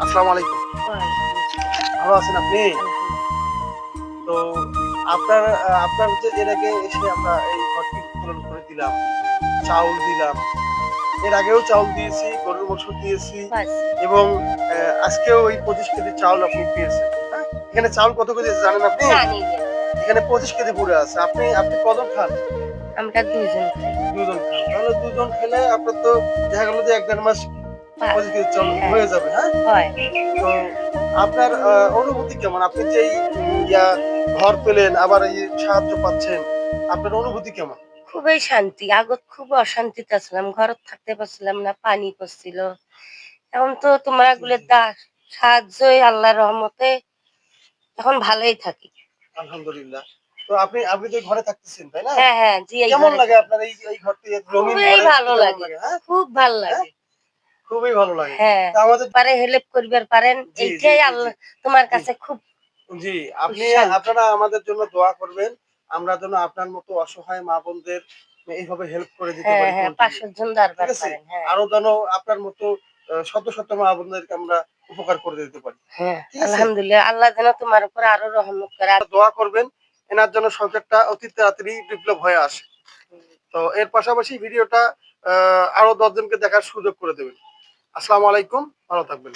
আসসালামু আলাইকুম। ভালো আছেন আপনি? তো আপনার হচ্ছে এর আগে এসে আমরা এই ঘরটি উত্তোলন করে দিলাম, চাউল দিলাম। এর আগেও চাউল দিয়েছি, গরুর মাংস দিয়েছি এবং আজকেও ওই ২৫ কেজি চাউল আপনি পেয়েছেন। হ্যাঁ? এখানে চাউল কত কেজি আছে জানেন আপনি? জানি না। এখানে ২৫ কেজি পুরে আছে। আপনি কজন খান? আমরা ২ জন খাই। ২ জন খান। তাহলে ২ জন খেলে আপনার তো দেখা গেল যে ১-১.৫ মাস ২৫ কেজি চাউল হ্যাঁ, হয়ে যাবে, হ্যাঁ? হয়। তো আপনার অনুভূতি কেমন? আপনি যে এই ঘর পেলেন আবার এই সাহায্য পাচ্ছেন, আপনার অনুভূতি কেমন? খুবই শান্তি। আগত খুব অশান্তিতে ছিলাম। ঘরত থাকতে পারছিলাম না, পানি পড়ছিল। এখন তো তোমরা জি, গুলো জি। সাহায্যই আল্লাহর রহমতে এখন ভালোই থাকি। আলহামদুলিল্লাহ। তো আপনি তো এই ঘরে থাকতেছেন, তাই না? হ্যাঁ, হ্যাঁ, জি এই কেমন ঘরে লাগে থাকি। আপনার এই ঘরটি রঙিন খুবই ঘরে থাকতে ভালো কেমন লাগে। লাগে, হ্যাঁ? খুব ভাল হ্যাঁ? লাগে। খুবই ভালো লাগে। হ্যাঁ, তা আমাদের পারে হেল্প করবার পারেন। জি, জি, এইটাই জি, জি, আল্লাহ তোমার জি, কাছে খুব জি। শান্তি। আপনারা আমাদের জন্য দোয়া করবেন। আমরা যেন আপনার মতো অসহায় মা-বোনদের এইভাবে হেল্প করে দিতে হ্যাঁ, পারি হ্যাঁ, কন্টিনিউ। ৫০০ জন ঠিক দরবার আছে? পারেন। হ্যাঁ, আরো যেন আপনার মতো শত, শত মা-বোনদেরকে আমরা উপকার করে দিতে পারি। হ্যাঁ। ঠিক আছে? আলহামদুলিল্লাহ। আল্লাহ যেন তোমার উপর আরো রহমত করে। দোয়া করবেন এনার জন্য সংসারটা অতি তাড়াতাড়ি ডেভেলপ হয়ে আসে। তো এর পাশাপাশি ভিডিওটা আরো ১০ জনকে দেখার সুযোগ করে দেবেন। আসসালামু আলাইকুম। ভালো থাকবেন।